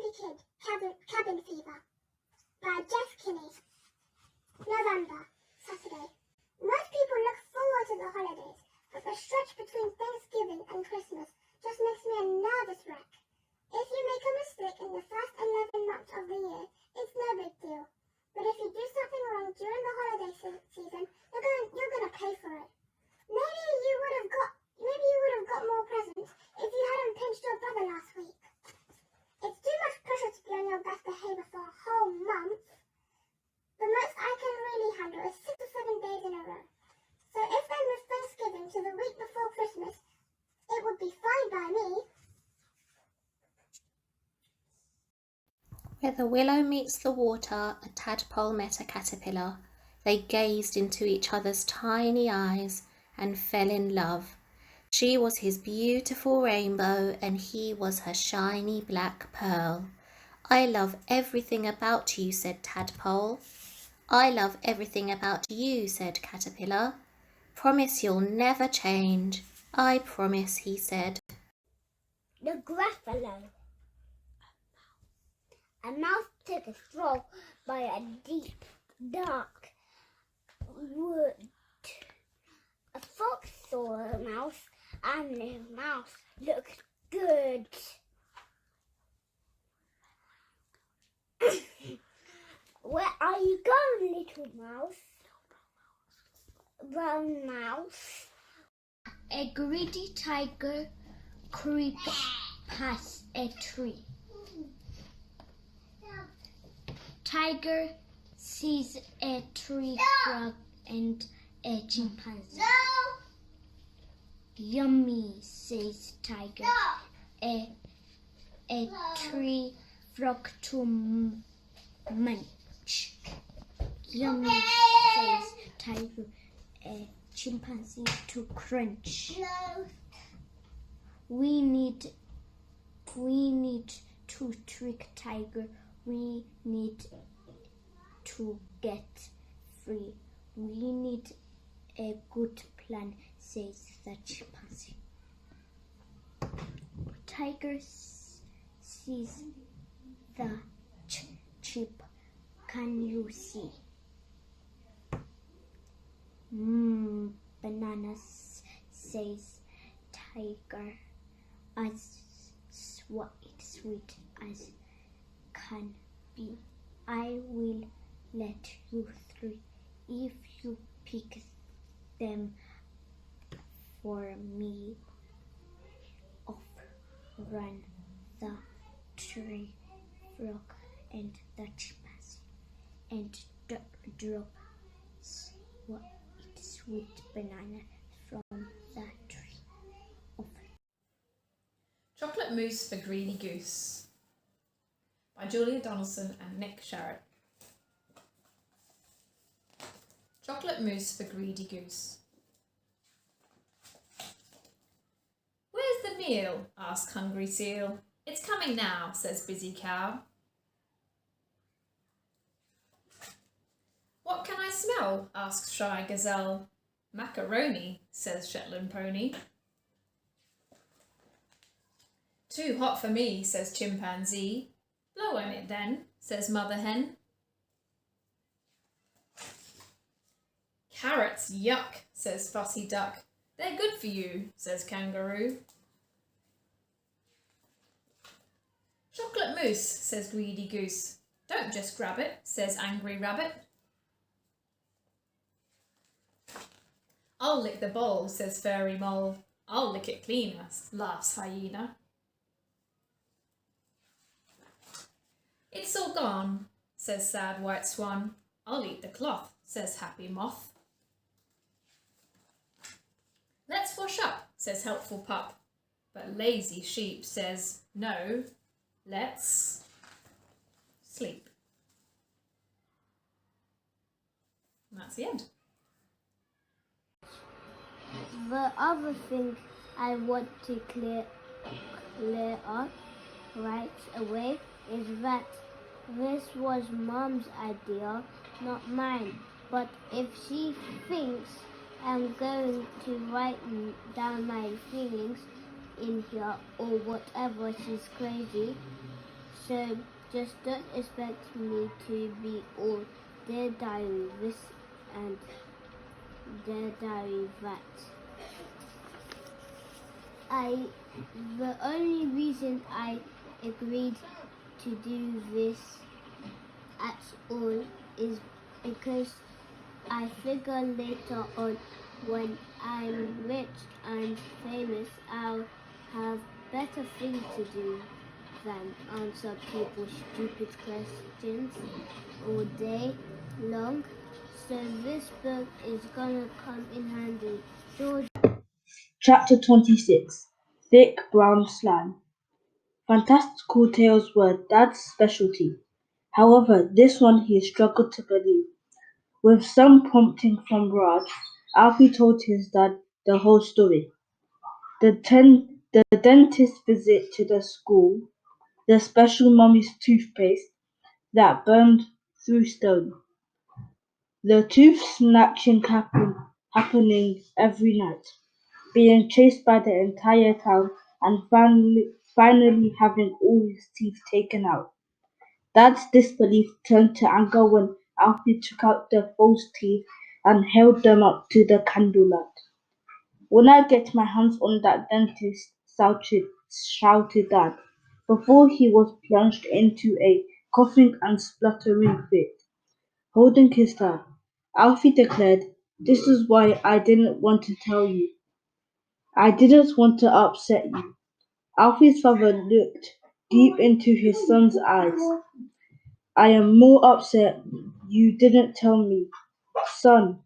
Grumpy Kid, Cabin Fever by Jeff Kinney. November, Saturday. Most people look forward to the holidays, but the stretch between Thanksgiving and Christmas just makes me a nervous wreck. If you make a mistake in the first 11 months of the year, it's no big deal. But if you do something wrong during the holiday season, you're gonna pay for it. Maybe you would have got more presents if you hadn't pinched your brother last week. It's too much pressure to be on your best behavior for a whole month. The most I can really handle is 6 or 7 days in a row. So if they move Thanksgiving to the week before Christmas, it would be fine by me. Where the willow meets the water, a tadpole met a caterpillar. They gazed into each other's tiny eyes and fell in love. She was his beautiful rainbow, and he was her shiny black pearl. I love everything about you, said Tadpole. I love everything about you, said Caterpillar. Promise you'll never change. I promise, he said. The Gruffalo. A mouse took a stroll by a deep, dark wood. A fox saw a mouse, and the mouse looked good. Where are you going, little mouse? Brown mouse. A greedy tiger crept past a tree. Tiger sees a tree frog and a chimpanzee. Yummy, says Tiger. A tree frog to munch. Yummy, says Tiger. A chimpanzee to crunch. We need to trick Tiger. We need to get free. We need a good plan, says the chimpanzee. Tiger sees the chip. Can you see? Bananas, says Tiger, as sweet as can be. I will let you through if you pick them for me. Off ran the tree frog and the chimpanzee, and dropped sweet banana from the tree. Off. Chocolate Mousse for Greedy Goose by Julia Donaldson and Nick Sherritt. Chocolate Mousse for Greedy Goose. Where's the meal? Asked Hungry Seal. It's coming now, says Busy Cow. What can I smell? Asks Shy Gazelle. Macaroni, says Shetland Pony. Too hot for me, says Chimpanzee. Blow on it then, says Mother Hen. Carrots, yuck, says Fussy Duck. They're good for you, says Kangaroo. Chocolate Mousse, says Greedy Goose. Don't just grab it, says Angry Rabbit. I'll lick the bowl, says Fairy Mole. I'll lick it cleaner, laughs Hyena. It's all gone, says Sad White Swan. I'll eat the cloth, says Happy Moth. Let's wash up, says Helpful Pup. But Lazy Sheep says, no, let's sleep. And that's the end. The other thing I want to clear up right away is that this was Mom's idea, not mine. But if she thinks I'm going to write down my feelings in here or whatever, she's crazy. So just don't expect me to be all their diary this and their diary that. The only reason I agreed to do this at all is because I figure later on when I'm rich and famous I'll have better things to do than answer people's stupid questions all day long. So this book is gonna come in handy. George. Chapter 26 Thick Brown Slime. Fantastical tales were Dad's specialty. However, this one he struggled to believe. With some prompting from Raj, Alfie told his dad the whole story. The dentist's visit to the school, the special mummy's toothpaste that burned through stone, the tooth snatching happening every night, being chased by the entire town, and finally having all his teeth taken out. Dad's disbelief turned to anger when Alfie took out the false teeth and held them up to the candlelight. When I get my hands on that dentist, shouted Dad, before he was plunged into a coughing and spluttering fit. Holding his tongue, Alfie declared, "This is why I didn't want to tell you. I didn't want to upset you." Alfie's father looked deep into his son's eyes. "I am more upset you didn't tell me. Son,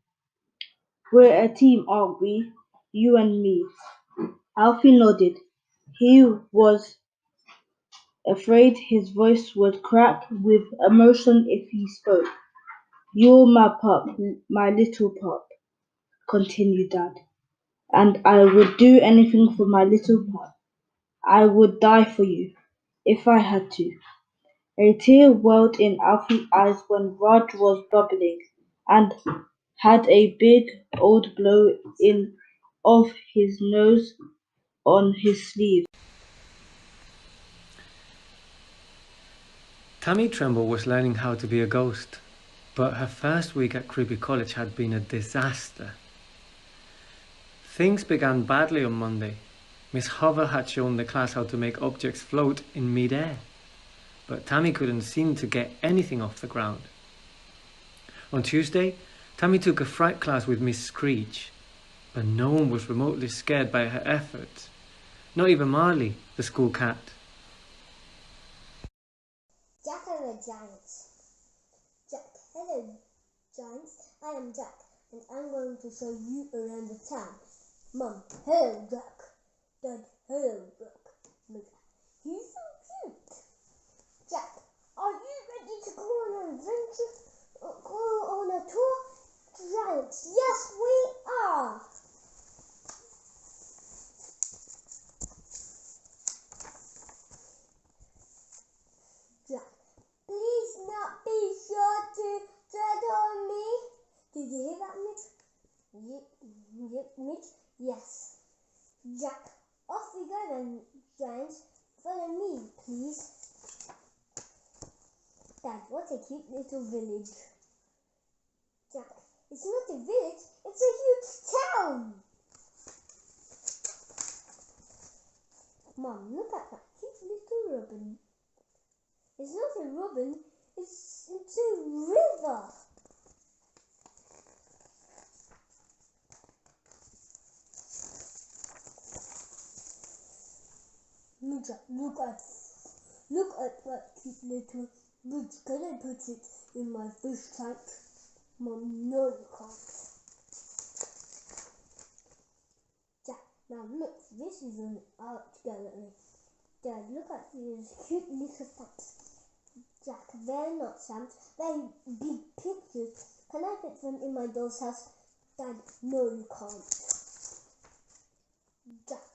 we're a team, aren't we? You and me." Alfie nodded. He was afraid his voice would crack with emotion if he spoke. "You're my pup, my little pup," continued Dad, "and I would do anything for my little pup. I would die for you, if I had to." A tear welled in Alfie's eyes when Raj was bubbling, and had a big old blow in of his nose on his sleeve. Tammy Tremble was learning how to be a ghost, but her first week at Creepy College had been a disaster. Things began badly on Monday. Miss Hover had shown the class how to make objects float in mid-air, but Tammy couldn't seem to get anything off the ground. On Tuesday, Tammy took a fright class with Miss Screech, but no one was remotely scared by her efforts, not even Marley, the school cat. Jack and the Giants. Jack, hello Giants, I am Jack, and I'm going to show you around the town. Mum, hello Jack. Dad, hello Jack. He's so cute. Jack, are you ready to go on an adventure? Go on a tour? Giants, yes we are. Jack, please not be sure to tread on me. Did you hear that, Mitch? Mitch? Yes. Jack, off we go then, Giants. Follow me, please. Dad, what a cute little village. Jack, it's not a village, it's a huge town. Mom, look at that cute little robin. It's not a robin, it's a river. Jack, look at that cute little bridge. Can I put it in my fish tank? Mom, no you can't. Jack, now look, this is an art gallery. Dad, look at these cute little pups. Jack, they're not stamps, they're big pictures. Can I put them in my doll's house? Dad, no you can't. Jack,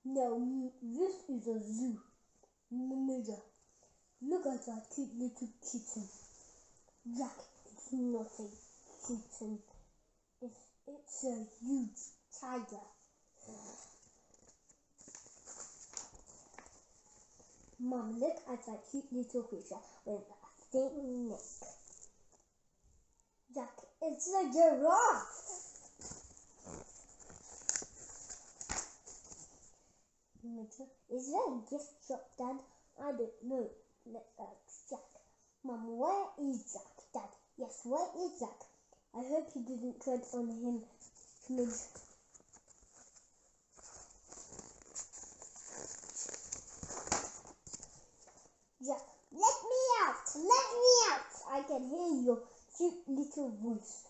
no, this is a zoo. Major, look at that cute little kitten. Jack, it's not a kitten. It's a huge tiger. Mum, look at that cute little creature with a thin neck. Jack, it's a giraffe! Mitchell, is that a gift shop, Dad? I don't know. Let's ask Jack. Mum, where is Jack, Dad? Yes, where is Jack? I hope you didn't tread on him, Midge. Jack, let me out! Let me out! I can hear your cute little voice.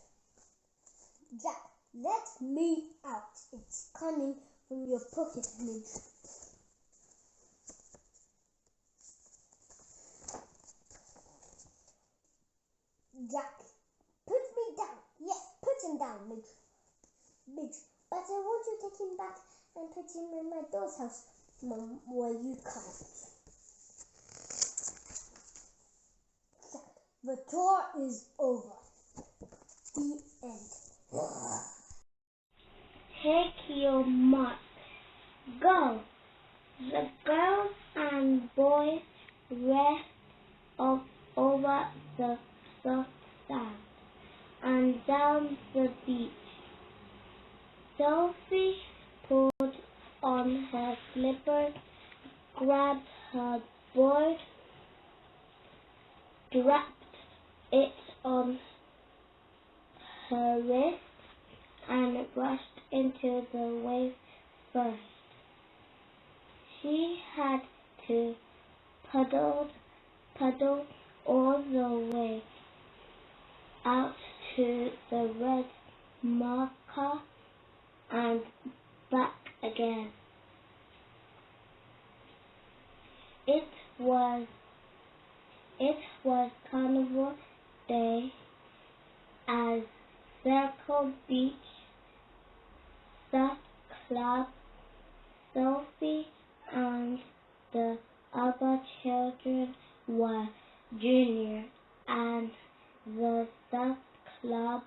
Jack, let me out! It's coming from your pocket, Midge. Jack, put me down. Yes, put him down, Midge. Midge, but I want to take him back and put him in my doll's house, Mum, where you can't. Jack, the tour is over. The end. Take your mark. Go. The girls and boys rest over the soft sand and down the beach. Sophie put on her slippers, grabbed her board, strapped it on her wrist, and rushed into the wave first. She had to paddle all the way out to the red marker and back again. It was Carnival Day as Circle Beach Surf Club, Sophie and the other children were junior, and the Surf Club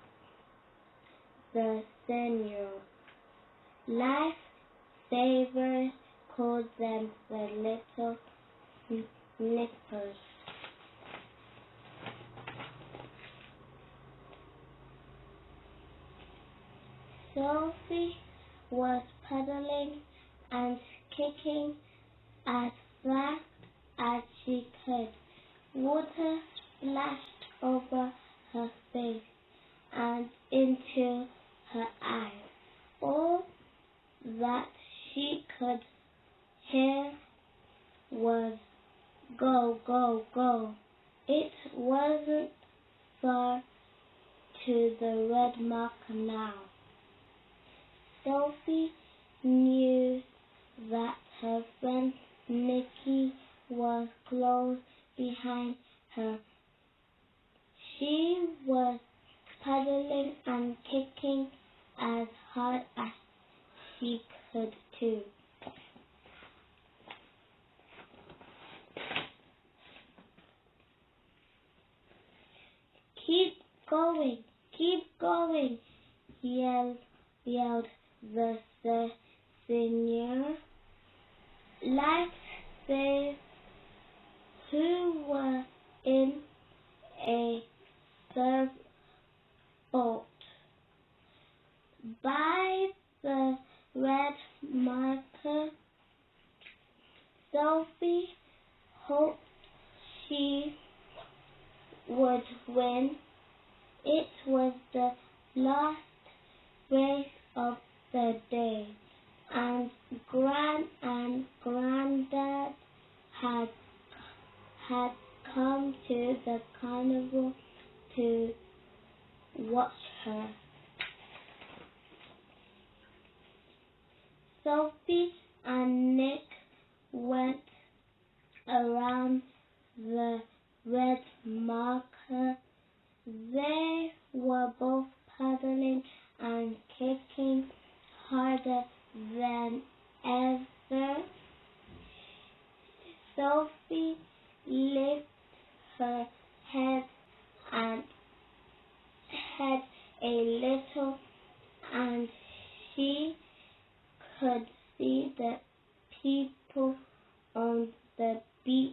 the senior. Lifesavers called them the Little Nippers. Sophie was paddling and kicking as fast as she could. Water splashed over her face and into her eyes. All that she could hear was go, go, go. It wasn't far to the red marker now. Sophie knew that her friend Nikki was close behind her. She was paddling and kicking as hard as she could too. Keep going, yelled the senior. Lifesavers who were in a surfboat by the red marker. Sophie hoped she would win. It was the last race of the day, and Gran and Granddad had come to the carnival to watch her. Sophie and Nick went around the red marker. They were both paddling and kicking harder than ever. Sophie lifted her head a little, and she could see the people on the beach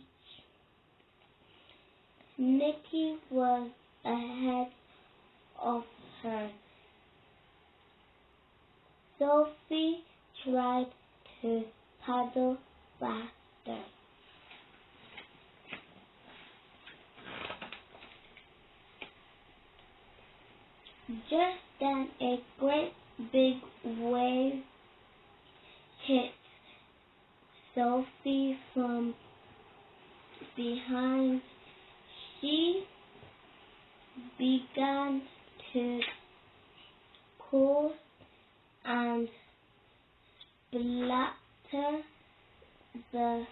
Just then a great big wave hit Sophie from behind. She began to course and splatter. The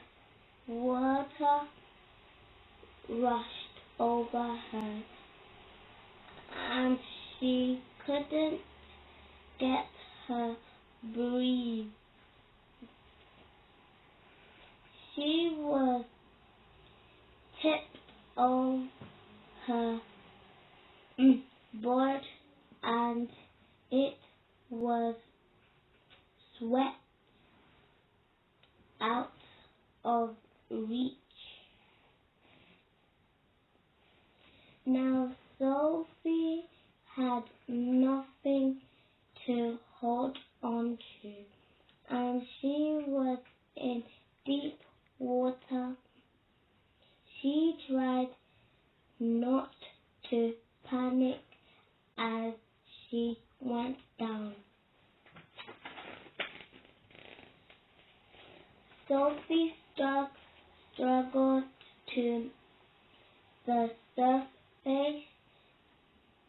water rushed over her, and she couldn't get her breath. She was tipped off her board, and it was swept out of reach. Now Sophie had nothing to hold on to, and she was in deep water. She tried not to panic as she went down. Sophie struggled to the surface,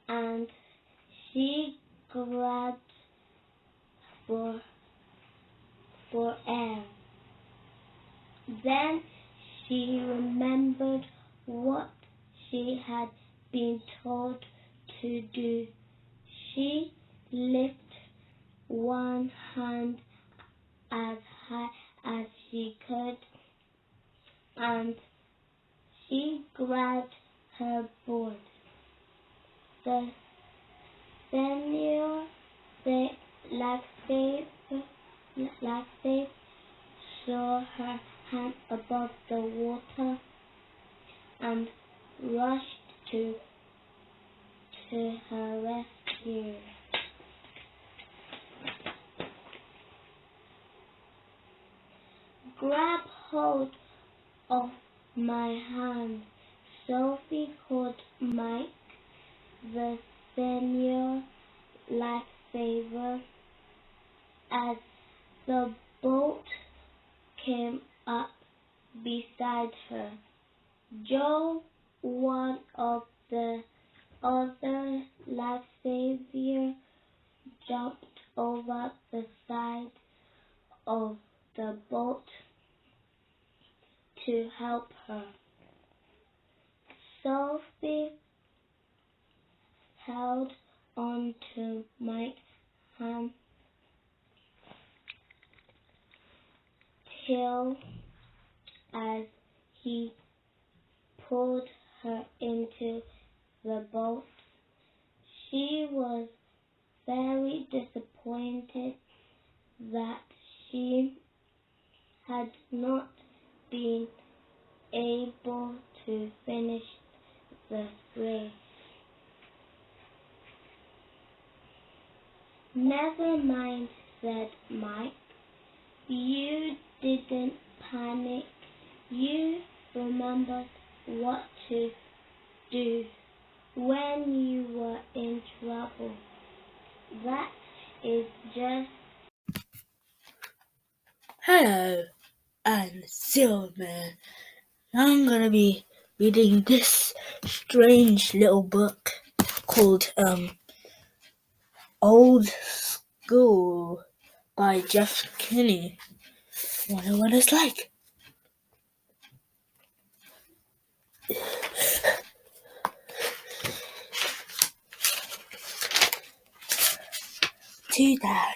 and she grabbed for air. Then she remembered what she had been told to do. She lifted one hand as high as she could, and she grabbed her board. The senior lifesaver saw her hand above the water and rushed to her rescue. Grab hold of my hand, Sophie called Mike, the senior lifesaver, as the boat came up beside her. Joe, one of the other lifesavers, jumped over the side of the boat to help her. Sophie held on to Mike's hand till as he pulled her into the boat. She was very disappointed that she had not been able to finish the race. Never mind, said Mike. You didn't panic. You remembered what to do when you were in trouble. That is just... Hello, I'm Silverman. I'm gonna be reading this strange little book called Old School by Jeff Kinney. Wonder what it's like. To Dad,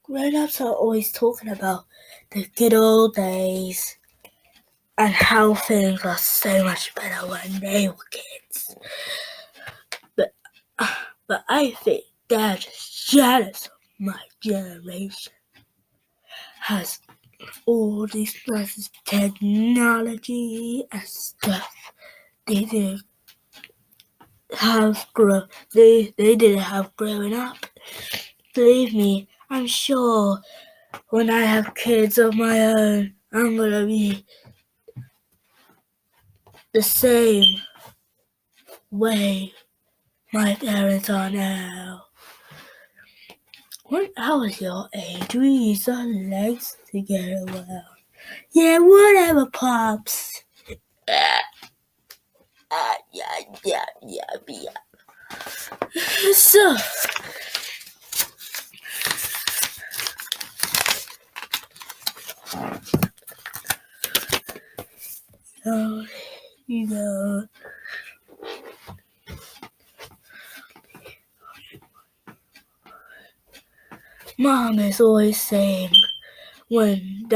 grown-ups are always talking about the good old days and how things are so much better when they were kids. But I think Dad's jealous of my generation. Has all these nice technology and stuff. They didn't have growing up. Believe me, I'm sure when I have kids of my own, I'm gonna be the same way my parents are now. When I was your age, we used our legs to get around. Yeah, whatever, Pops. Yeah. So, you know, Mom is always saying when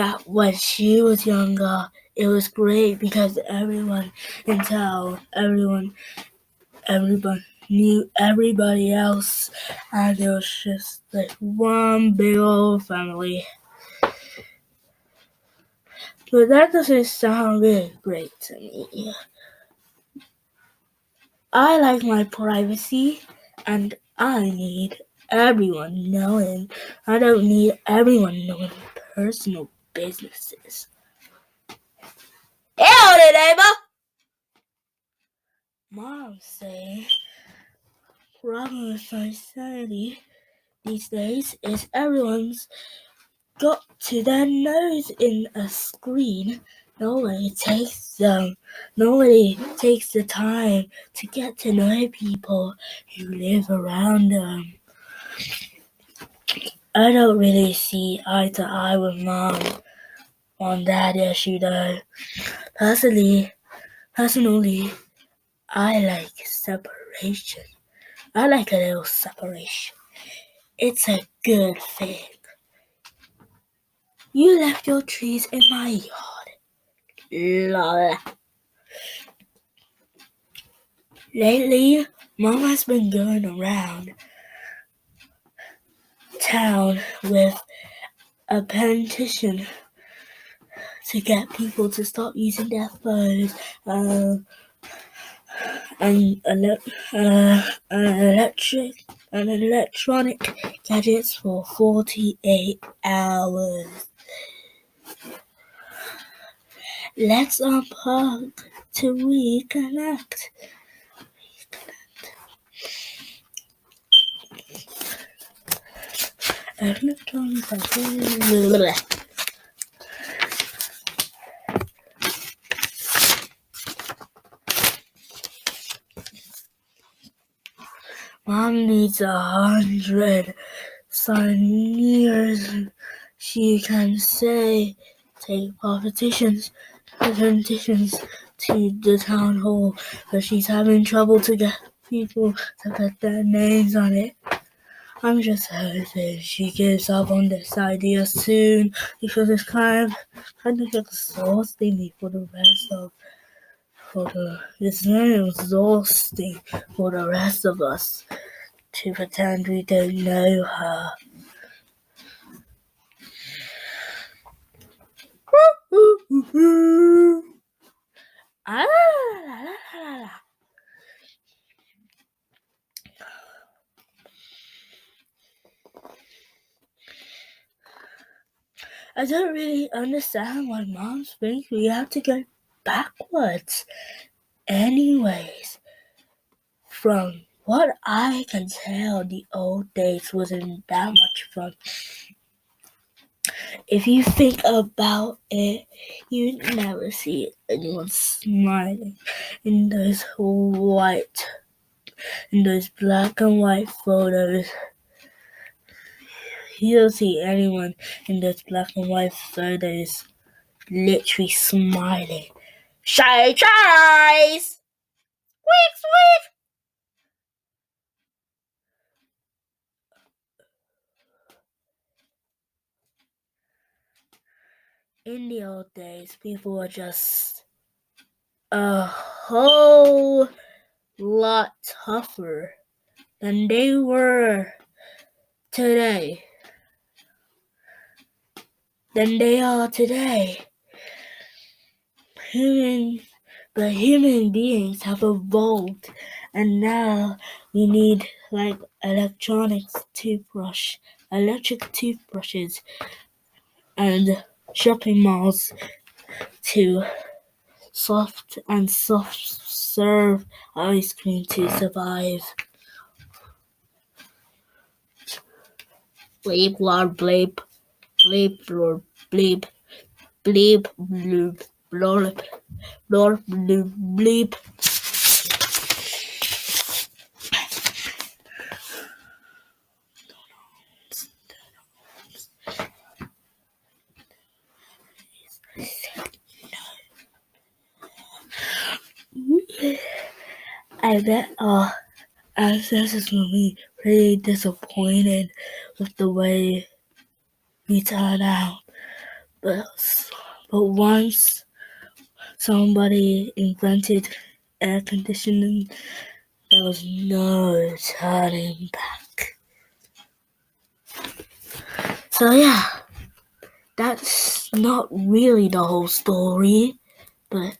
she was younger, it was great because everyone in town, everyone knew everybody else, and it was just like one big old family. But that doesn't sound really great to me. I like my privacy, and I need everyone knowing. I don't need everyone knowing personal businesses. Hey, neighbor! Mom saying problem with society these days is everyone's got to their nose in a screen. Nobody takes the time to get to know people who live around them. I don't really see eye to eye with Mom on that issue though. Personally, I like separation. I like a little separation. It's a good thing. You left your trees in my yard. Lol. Lately, Mom has been going around town with a petition to get people to stop using their phones and electronic gadgets for 48 hours. Let's unplug to reconnect. Mom needs 100 signers. She can take petitions to the town hall, but she's having trouble to get people to put their names on it. I'm just hoping she gives up on this idea soon, because it's kind of exhausting me it's very exhausting for the rest of us to pretend we don't know her. I don't really understand why moms think we have to go backwards. Anyways, from what I can tell, the old days wasn't that much fun. If you think about it, you never see anyone smiling in those black and white photos. You don't see anyone in those black and white photos literally smiling. Shy cheese! Squeak! In the old days, people were just a whole lot tougher than they were today. Human beings have evolved, and now we need electric toothbrushes, and shopping malls to soft serve ice cream to survive. Bleep, blor, bleep. Bleep, blor, bleep. Bleep, bloop, blor, blor, bloop, bleep. I bet our ancestors will be pretty disappointed with the way we turned out. But once somebody invented air conditioning, there was no turning back. So yeah, that's not really the whole story, but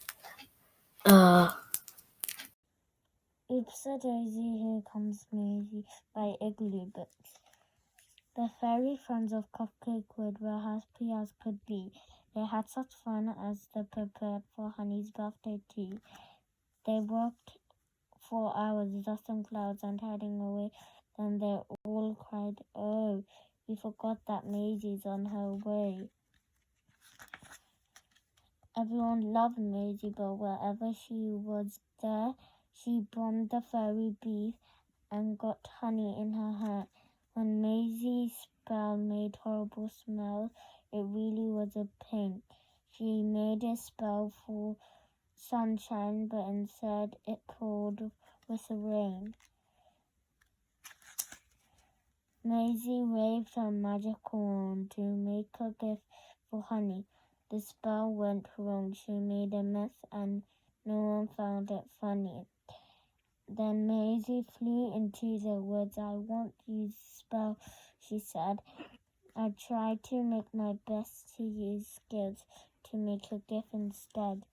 It's a Daisy, Here Comes Maisie by Igloo Books. The fairy friends of Cupcake Wood were happy as could be. They had such fun as they prepared for Honey's birthday tea. They worked for hours, dusting clouds and hiding away. Then they all cried, "Oh, we forgot that Maisie's on her way." Everyone loved Maisie, but wherever she was there, she bombed the fairy beef and got honey in her hair. When Maisie's spell made horrible smells, it really was a pain. She made a spell for sunshine, but instead it poured with rain. Maisie waved her magic wand to make a gift for Honey. The spell went wrong. She made a mess and no one found it funny. Then Maisie flew into the woods. "I won't use spell," she said. "I tried to make my best to use skills to make a gift instead."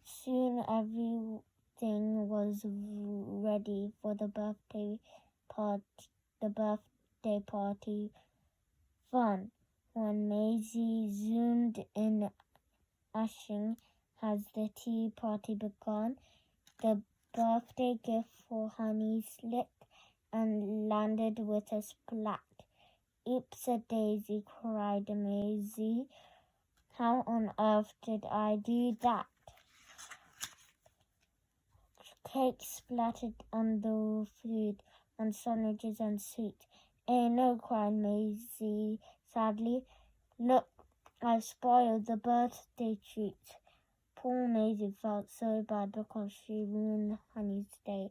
Soon everything was ready for the birthday party fun. When Maisie zoomed in, asking, "Has the tea party begun?" The birthday gift for Honey slipped and landed with a splat. "Oops-a-daisy," cried Maisie. "How on earth did I do that?" Cake splattered on the food, on sandwiches and sweets. "Eh, no," cried Maisie sadly. "Look, I've spoiled the birthday treat." Poor Maisie felt so bad because she ruined Honey's day.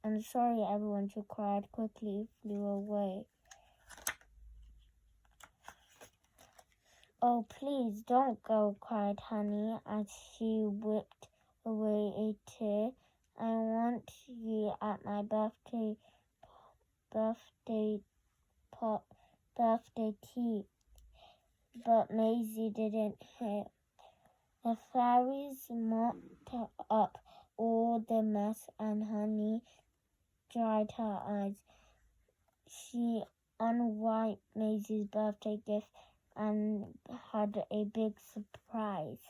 "I'm sorry, everyone," she cried, quickly flew away. "Oh, please don't go," cried Honey as she whipped away a tear. "I want you at my birthday tea." But Maisie didn't hear. The fairies mopped up all the mess and Honey dried her eyes. She unwrapped Maisie's birthday gift and had a big surprise.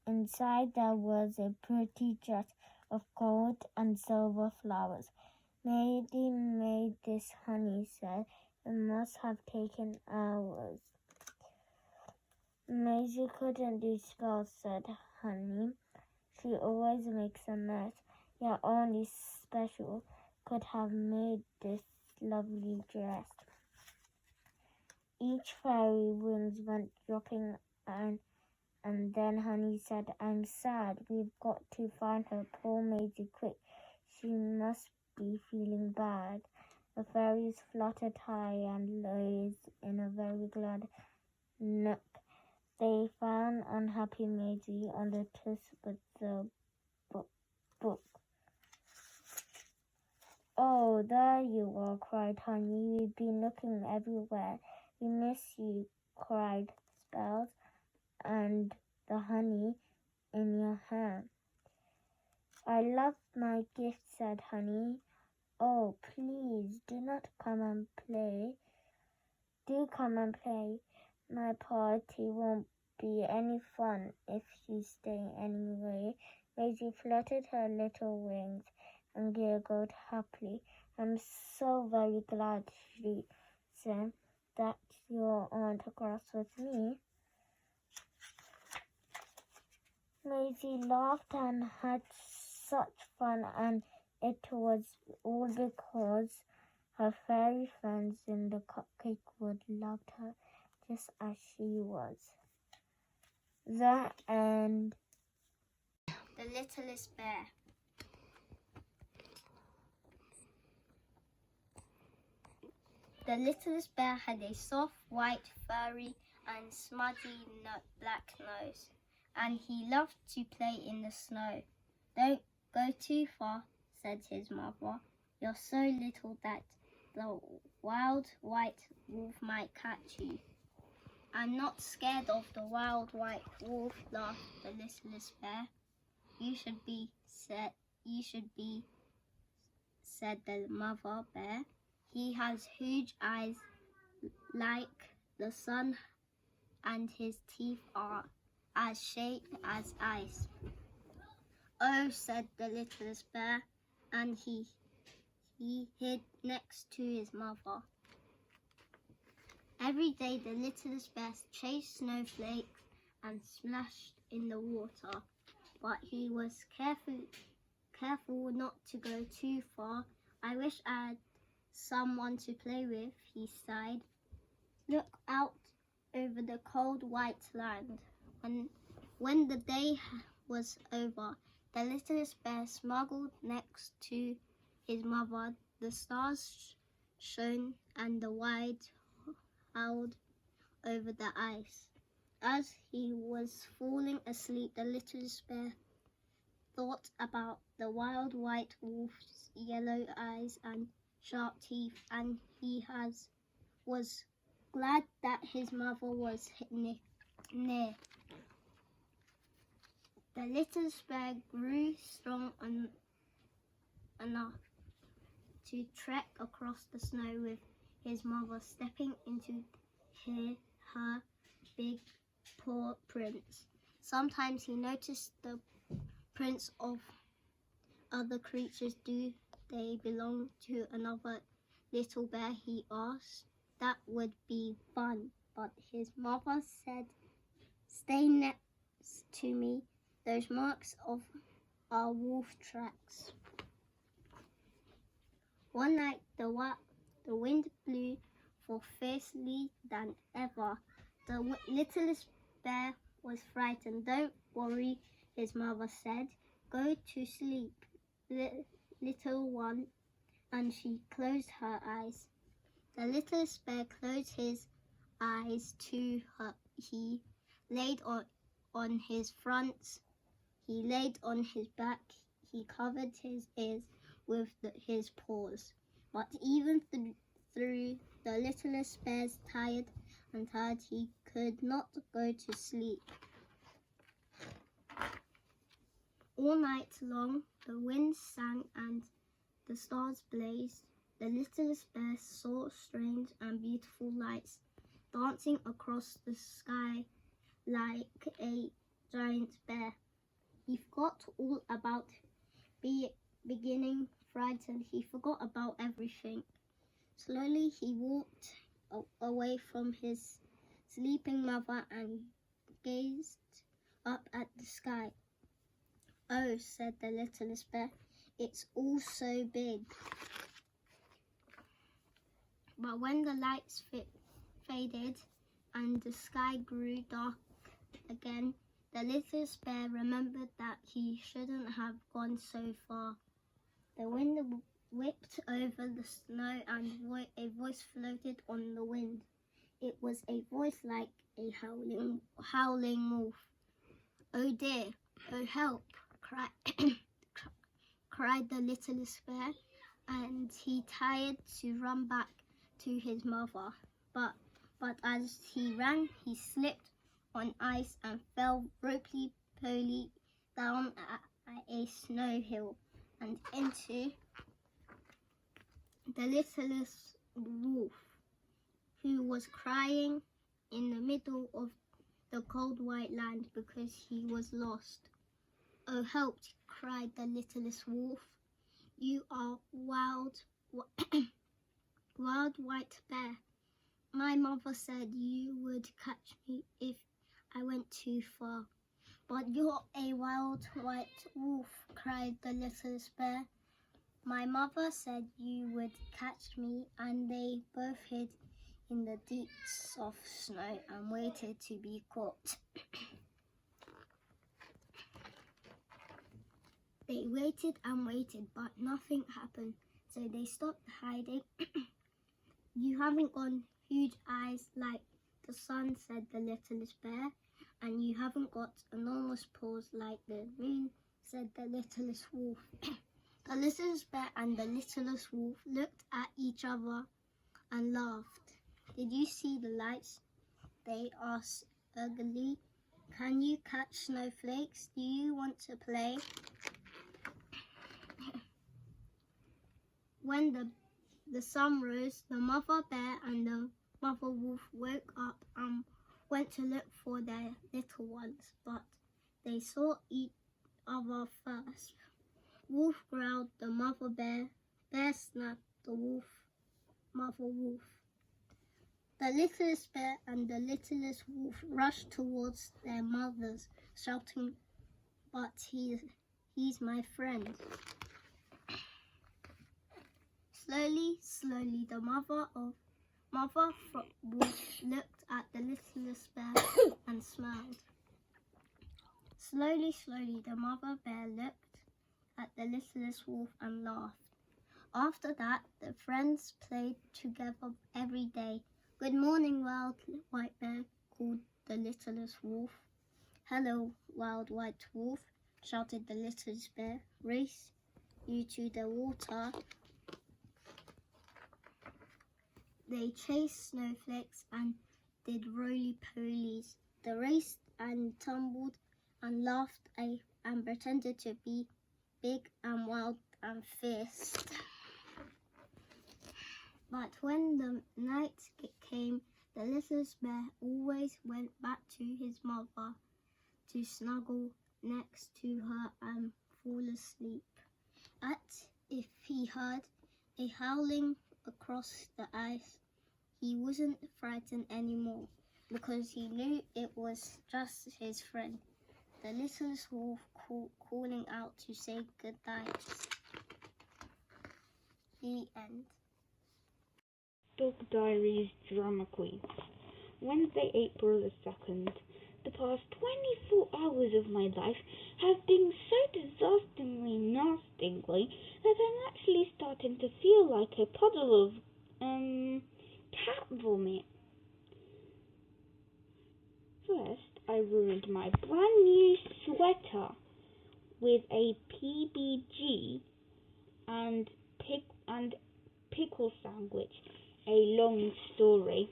Inside there was a pretty dress of gold and silver flowers. "Maisie made this," Honey said. "It must have taken hours." "Maisie couldn't do spells," said Honey. "She always makes a mess. You're only special could have made this lovely dress." Each fairy wings went dropping and then Honey said, "I'm sad. We've got to find her. Poor Maisie, quick. She must be feeling bad." The fairies fluttered high and low in a very glad nook. They found unhappy Maisie on the tusk with the book. "Oh, there you are," cried Honey. "We've been looking everywhere. We miss you," cried Spells, and the honey in your hand. "I love my gift," said Honey. "Oh, please, do not come and play. Do come and play. My party won't be any fun if you stay anyway." Maisie fluttered her little wings. and giggled happily. I'm so very glad, she said, that you aren't cross with me. Maisie laughed and had such fun, and it was all because her fairy friends in the cupcake wood loved her just as she was. The end. The Littlest Bear. The littlest bear had a soft, white, furry, and smudgy black nose, and he loved to play in the snow. Don't go too far, said his mother. You're so little that the wild white wolf might catch you. I'm not scared of the wild white wolf, laughed the littlest bear. You should be, said the mother bear. He has huge eyes like the sun, and his teeth are as shaped as ice. Oh, said the littlest bear, and he hid next to his mother. Every day the littlest bear chased snowflakes and splashed in the water, but he was careful not to go too far. I wish I had someone to play with, he sighed. Look out over the cold white land. When the day was over, the littlest bear smuggled next to his mother. The stars shone and the wind howled over the ice. As he was falling asleep, the littlest bear thought about the wild white wolf's yellow eyes and sharp teeth, and he was glad that his mother was near. The littlest bear grew strong enough to trek across the snow with his mother stepping into her big paw prints. Sometimes he noticed the prints of other creatures. Do they belong to another little bear? He asked. That would be fun, but his mother said, stay next to me. Those marks are wolf tracks. One night the wind blew more fiercely than ever. The littlest bear was frightened. Don't worry, his mother said. Go to sleep, little one, and she closed her eyes. The littlest bear closed his eyes too. He laid on his front. He laid on his back. He covered his ears with his paws. But even through the littlest bear's tired, he could not go to sleep. All night long, the wind sang and the stars blazed. The littlest bear saw strange and beautiful lights dancing across the sky like a giant bear. He forgot all about beginning frightened. He forgot about everything. Slowly he walked away from his sleeping mother and gazed up at the sky. Oh, said the littlest bear, it's all so big. But when the lights faded and the sky grew dark again, the littlest bear remembered that he shouldn't have gone so far. The wind whipped over the snow and a voice floated on the wind. It was a voice like a howling wolf. Oh dear, oh help, cried the littlest bear, and he tried to run back to his mother. But as he ran, he slipped on ice and fell roly-poly down a snow hill and into the littlest wolf, who was crying in the middle of the cold white land because he was lost. Oh, help, cried the littlest wolf. You are wild white bear. My mother said you would catch me if I went too far. But you're a wild white wolf, cried the littlest bear. My mother said you would catch me, and they both hid in the deep soft snow and waited to be caught. They waited and waited, but nothing happened, so they stopped hiding. You haven't got huge eyes like the sun, said the littlest bear, and you haven't got enormous paws like the moon, said the littlest wolf. The littlest bear and the littlest wolf looked at each other and laughed. Did you see the lights? They asked eagerly. Can you catch snowflakes? Do you want to play? When the sun rose, the mother bear and the mother wolf woke up and went to look for their little ones, but they saw each other first. Wolf growled, the mother bear. Bear snapped, the mother wolf. The littlest bear and the littlest wolf rushed towards their mothers, shouting, but he's my friend. Slowly, the mother wolf looked at the littlest bear and smiled. Slowly, the mother bear looked at the littlest wolf and laughed. After that, the friends played together every day. Good morning, wild white bear, called the littlest wolf. Hello, wild white wolf, shouted the littlest bear. Race you to the water. They chased snowflakes and did roly-polies. They raced and tumbled and laughed and pretended to be big and wild and fierce. But when the night came, the littlest bear always went back to his mother to snuggle next to her and fall asleep. If he heard a howling across the ice, he wasn't frightened anymore because he knew it was just his friend, the littlest wolf, calling out to say good night. The end. Dog Diaries Drama Queen. Wednesday, April the 2nd. The past 24 hours of my life have been so disgustingly nasty that I'm actually starting to feel like a puddle of cat vomit. First, I ruined my brand new sweater with a PBG and pickle sandwich. A long story.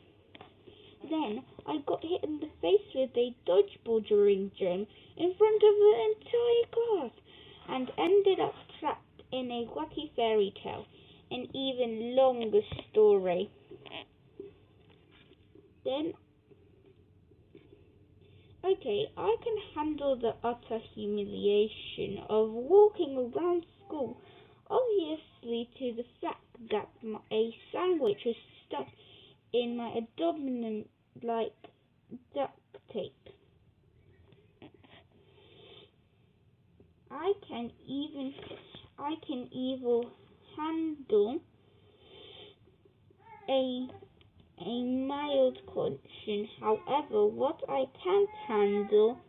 Then I got hit in the face with a dodgeball during gym in front of the entire class and ended up trapped in a wacky fairy tale. An even longer story. Then, okay, I can handle the utter humiliation of walking around school, obviously to the fact that a sandwich was stuck in my abdomen like duct tape. I can even handle a mild condition. However, what I can't handle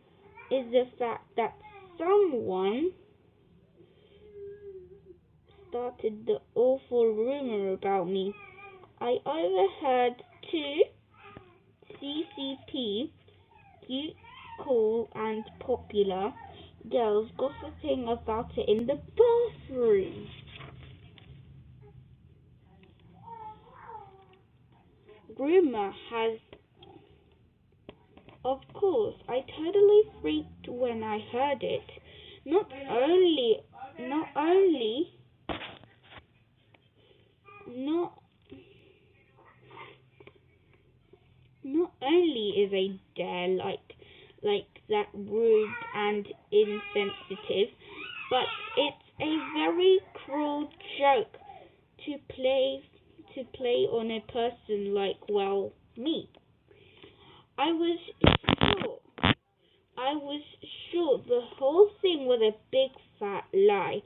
is the fact that someone started the awful rumor about me. I overheard two CCP, cute, cool and popular girls gossiping about it in the bathroom. Rumor has, of course, I totally freaked when I heard it. Not only is a dare like that rude and insensitive, but it's a very cruel joke to play on a person like, well, me. I was sure the whole thing was a big fat lie.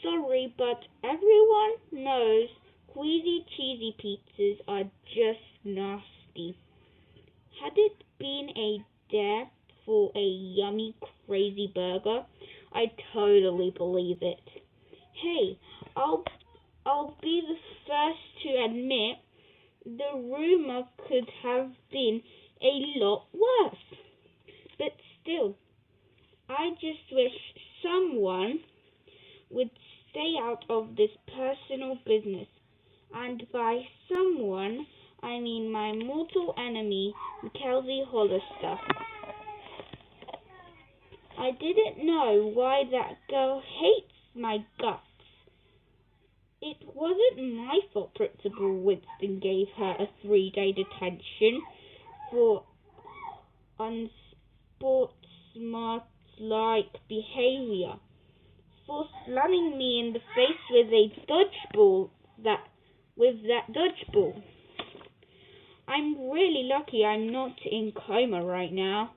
Sorry, but everyone knows queasy cheesy pizzas are just nasty. Had it been a dare for a yummy crazy burger, I'd totally believe it. Hey, I'll be the first to admit the rumor could have been a lot worse. But still, I just wish someone would stay out of this personal business. And by someone, I mean my mortal enemy, Mackenzie Hollister. I didn't know why that girl hates my guts. It wasn't my fault Principal Winston gave her a 3-day detention for unsportsmanlike behavior, for slamming me in the face with that dodgeball. I'm really lucky I'm not in coma right now,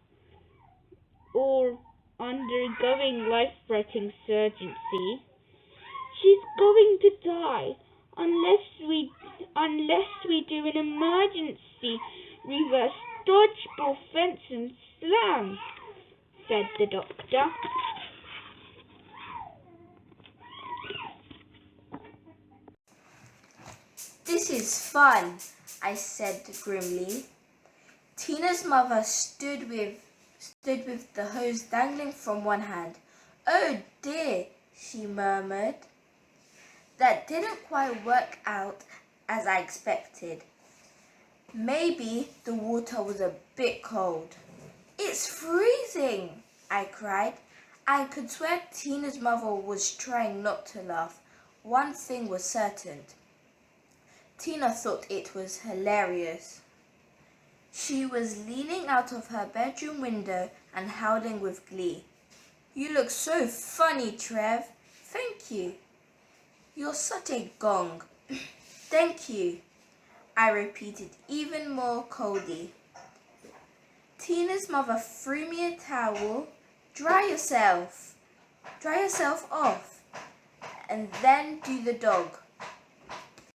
or undergoing life-threatening surgery. She's going to die unless we do an emergency reverse dodgeball fence and slam, said the doctor. This is fun, I said grimly. Tina's mother stood with the hose dangling from one hand. Oh dear, she murmured. That didn't quite work out as I expected. Maybe the water was a bit cold. It's freezing, I cried. I could swear Tina's mother was trying not to laugh. One thing was certain. Tina thought it was hilarious. She was leaning out of her bedroom window and howling with glee. You look so funny, Trev. Thank you. You're such a gong. Thank you, I repeated even more coldly. Tina's mother threw me a towel. Dry yourself off, and then do the dog.